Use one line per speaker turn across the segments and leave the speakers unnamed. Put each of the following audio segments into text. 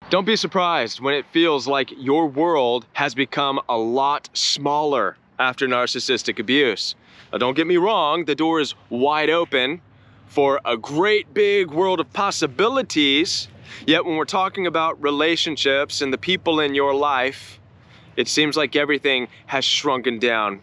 Don't be surprised when it feels like your world has become a lot smaller after narcissistic abuse. Now, don't get me wrong, the door is wide open for a great big world of possibilities. Yet when we're talking about relationships and the people in your life, it seems like everything has shrunken down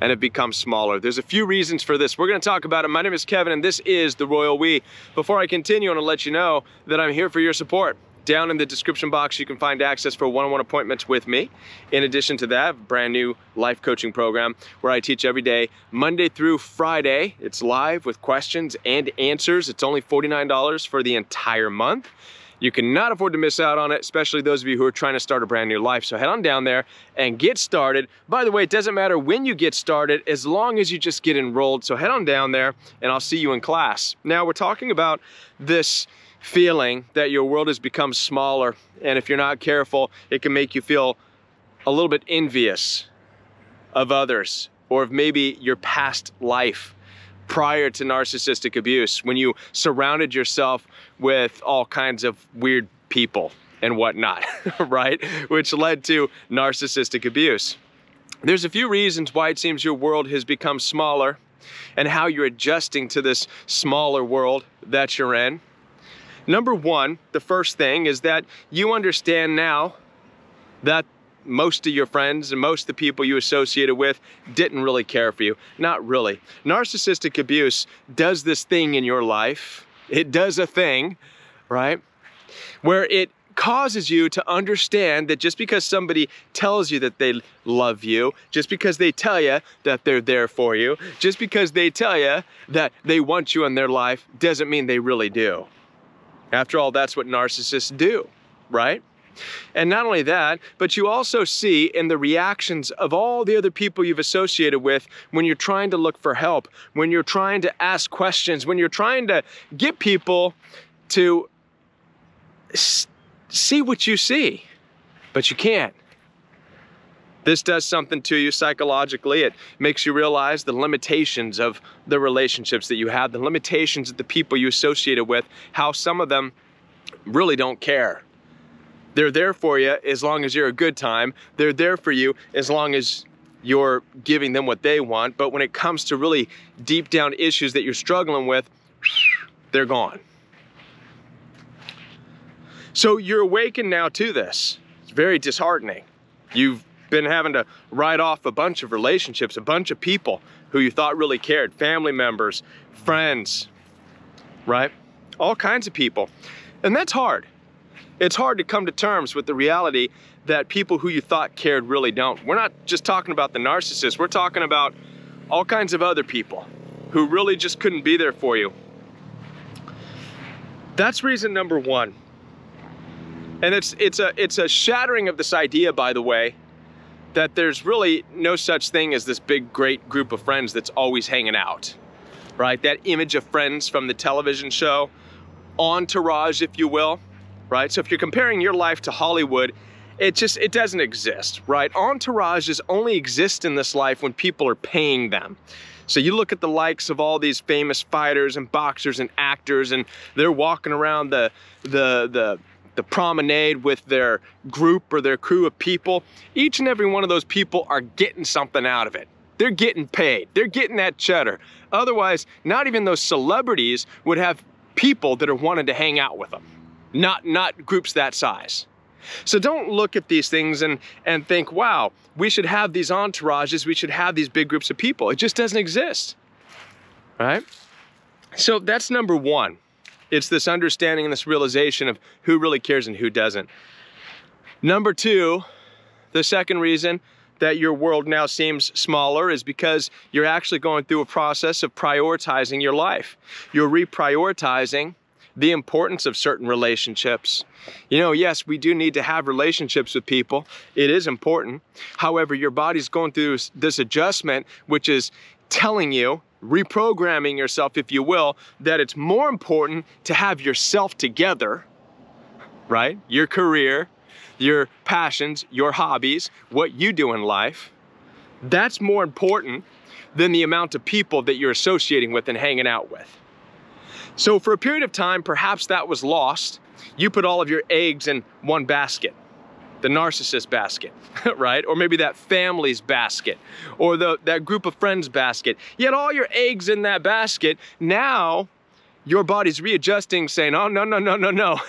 and it becomes smaller. There's a few reasons for this. We're gonna talk about it. My name is Kevin and this is The Royal We. Before I continue, I wanna let you know that I'm here for your support. Down in the description box, you can find access for one-on-one appointments with me. In addition to that, a brand new life coaching program where I teach every day, Monday through Friday. It's live with questions and answers. It's only $49 for the entire month. You cannot afford to miss out on it, especially those of you who are trying to start a brand new life. So head on down there and get started. By the way, it doesn't matter when you get started, as long as you just get enrolled. So head on down there and I'll see you in class. Now we're talking about this feeling that your world has become smaller, and if you're not careful, it can make you feel a little bit envious of others or of maybe your past life prior to narcissistic abuse, when you surrounded yourself with all kinds of weird people and whatnot, right? Which led to narcissistic abuse. There's a few reasons why it seems your world has become smaller and how you're adjusting to this smaller world that you're in. Number one, the first thing is that you understand now that most of your friends and most of the people you associated with didn't really care for you. Not really. Narcissistic abuse does this thing in your life. It does a thing, right? Where it causes you to understand that just because somebody tells you that they love you, just because they tell you that they're there for you, just because they tell you that they want you in their life, doesn't mean they really do. After all, that's what narcissists do, right? And not only that, but you also see in the reactions of all the other people you've associated with when you're trying to look for help, when you're trying to ask questions, when you're trying to get people to see what you see, but you can't. This does something to you psychologically. It makes you realize the limitations of the relationships that you have, the limitations of the people you associated with, how some of them really don't care. They're there for you as long as you're a good time. They're there for you as long as you're giving them what they want. But when it comes to really deep down issues that you're struggling with, they're gone. So you're awakened now to this. It's very disheartening. You've been having to write off a bunch of relationships, a bunch of people who you thought really cared, family members, friends, right? All kinds of people. And that's hard. It's hard to come to terms with the reality that people who you thought cared really don't. We're not just talking about the narcissist, we're talking about all kinds of other people who really just couldn't be there for you. That's reason number one. And it's a shattering of this idea, by the way, that there's really no such thing as this big, great group of friends that's always hanging out, right? That image of Friends from the television show, Entourage, if you will, right? So if you're comparing your life to Hollywood, it doesn't exist, right? Entourages only exist in this life when people are paying them. So you look at the likes of all these famous fighters and boxers and actors, and they're walking around the promenade with their group or their crew of people. Each and every one of those people are getting something out of it. They're getting paid. They're getting that cheddar. Otherwise, not even those celebrities would have people that are wanting to hang out with them. Not groups that size. So don't look at these things and think, wow, we should have these entourages, we should have these big groups of people. It just doesn't exist, right? So that's number one. It's this understanding and this realization of who really cares and who doesn't. Number two, the second reason that your world now seems smaller is because you're actually going through a process of prioritizing your life. You're reprioritizing the importance of certain relationships. You know, yes, we do need to have relationships with people. It is important. However, your body's going through this adjustment, which is telling you, reprogramming yourself, if you will, that it's more important to have yourself together, right? Your career, your passions, your hobbies, what you do in life. That's more important than the amount of people that you're associating with and hanging out with. So for a period of time, perhaps that was lost, You put all of your eggs in one basket, the narcissist basket, right? Or maybe that family's basket, or that group of friends basket. You had all your eggs in that basket. Now your body's readjusting, saying, oh, no, no, no, no, no.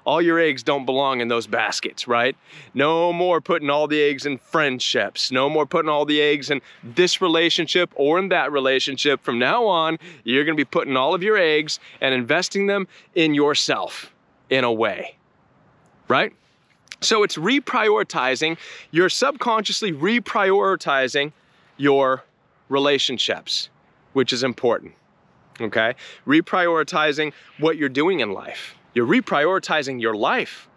All your eggs don't belong in those baskets, right? No more putting all the eggs in friendships. No more putting all the eggs in this relationship or in that relationship. From now on, you're gonna be putting all of your eggs and investing them in yourself in a way, right? So it's reprioritizing. You're subconsciously reprioritizing your relationships, which is important, okay? Reprioritizing what you're doing in life. You're reprioritizing your life.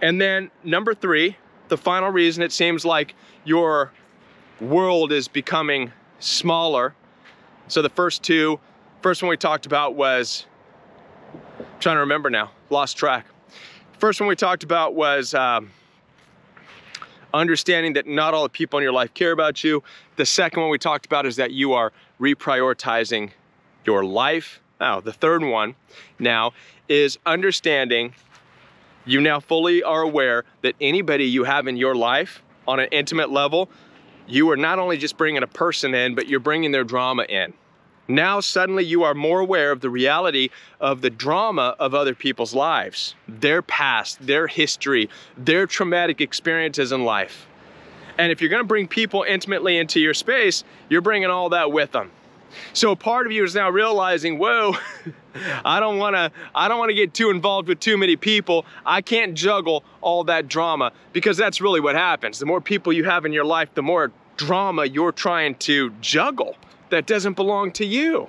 And then number 3, the final reason it seems like your world is becoming smaller. So the first one we talked about was, I'm trying to remember now, lost track. First one we talked about was understanding that not all the people in your life care about you. The second one we talked about is that you are reprioritizing your life. Now, the third one now is understanding you now fully are aware that anybody you have in your life on an intimate level, you are not only just bringing a person in, but you're bringing their drama in. Now, suddenly you are more aware of the reality of the drama of other people's lives, their past, their history, their traumatic experiences in life. And if you're gonna bring people intimately into your space, you're bringing all that with them. So a part of you is now realizing, whoa, I don't wanna get too involved with too many people. I can't juggle all that drama, because that's really what happens. The more people you have in your life, the more drama you're trying to juggle that doesn't belong to you.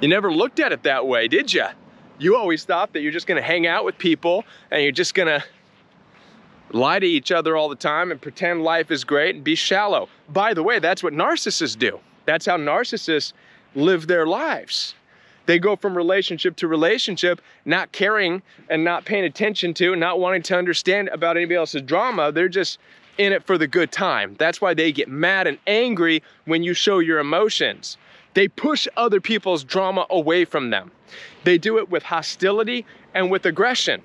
You never looked at it that way, did you? You always thought that you're just gonna hang out with people and you're just gonna lie to each other all the time and pretend life is great and be shallow. By the way, that's what narcissists do. That's how narcissists live their lives. They go from relationship to relationship, not caring and not paying attention to, not wanting to understand about anybody else's drama. They're just in it for the good time. That's why they get mad and angry when you show your emotions. They push other people's drama away from them. They do it with hostility and with aggression.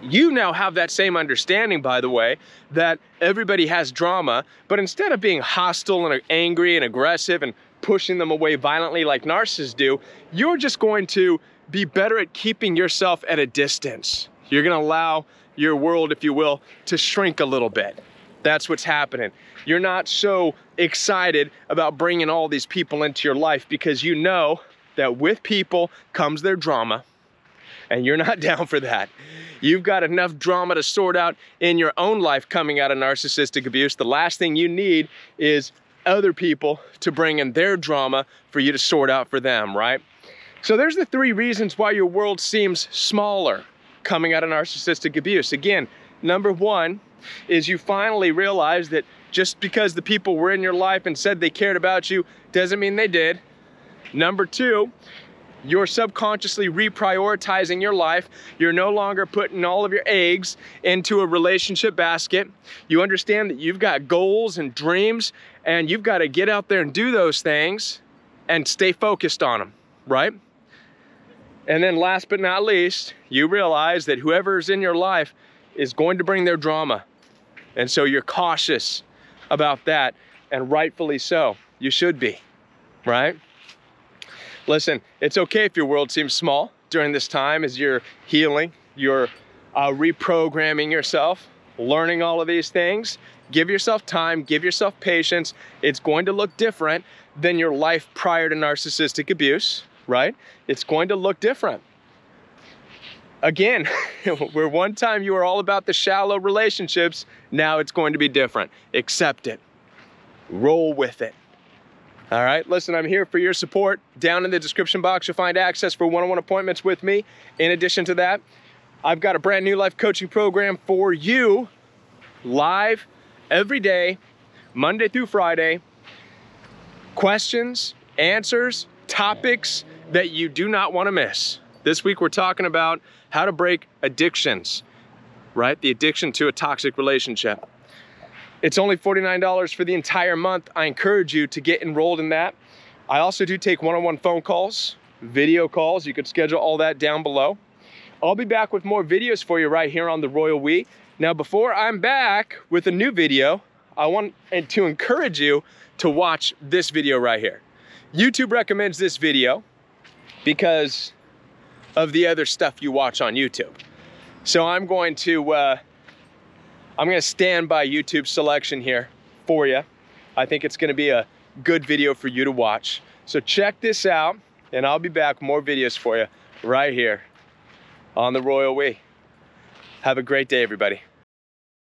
You now have that same understanding, by the way, that everybody has drama, but instead of being hostile and angry and aggressive and pushing them away violently like narcissists do, you're just going to be better at keeping yourself at a distance. You're gonna allow your world, if you will, to shrink a little bit. That's what's happening. You're not so excited about bringing all these people into your life because you know that with people comes their drama, and you're not down for that. You've got enough drama to sort out in your own life coming out of narcissistic abuse. The last thing you need is other people to bring in their drama for you to sort out for them, right? So there's the 3 reasons why your world seems smaller coming out of narcissistic abuse. Again, number 1 is you finally realize that just because the people were in your life and said they cared about you doesn't mean they did. Number 2, you're subconsciously reprioritizing your life. You're no longer putting all of your eggs into a relationship basket. You understand that you've got goals and dreams, and you've got to get out there and do those things and stay focused on them, right? And then last but not least, you realize that whoever's in your life is going to bring their drama. And so you're cautious about that, and rightfully so. You should be, right? Listen, it's okay if your world seems small during this time as you're healing, you're reprogramming yourself, learning all of these things. Give yourself time, give yourself patience. It's going to look different than your life prior to narcissistic abuse, right? It's going to look different. Again, where one time you were all about the shallow relationships, now it's going to be different. Accept it. Roll with it. All right, listen, I'm here for your support. Down in the description box, you'll find access for one-on-one appointments with me. In addition to that, I've got a brand new life coaching program for you, live every day, Monday through Friday. Questions, answers, topics that you do not want to miss. This week, we're talking about how to break addictions, right? The addiction to a toxic relationship. It's only $49 for the entire month. I encourage you to get enrolled in that. I also do take one-on-one phone calls video calls. You could schedule all that down below. I'll be back with more videos for you right here on the Royal We. Now, before I'm back with a new video, I want to encourage you to watch this video right here. YouTube recommends this video because of the other stuff you watch on YouTube. So I'm going to stand by YouTube selection here for you. I think it's gonna be a good video for you to watch. So check this out, and I'll be back with more videos for you right here on the Royal We. Have a great day, everybody.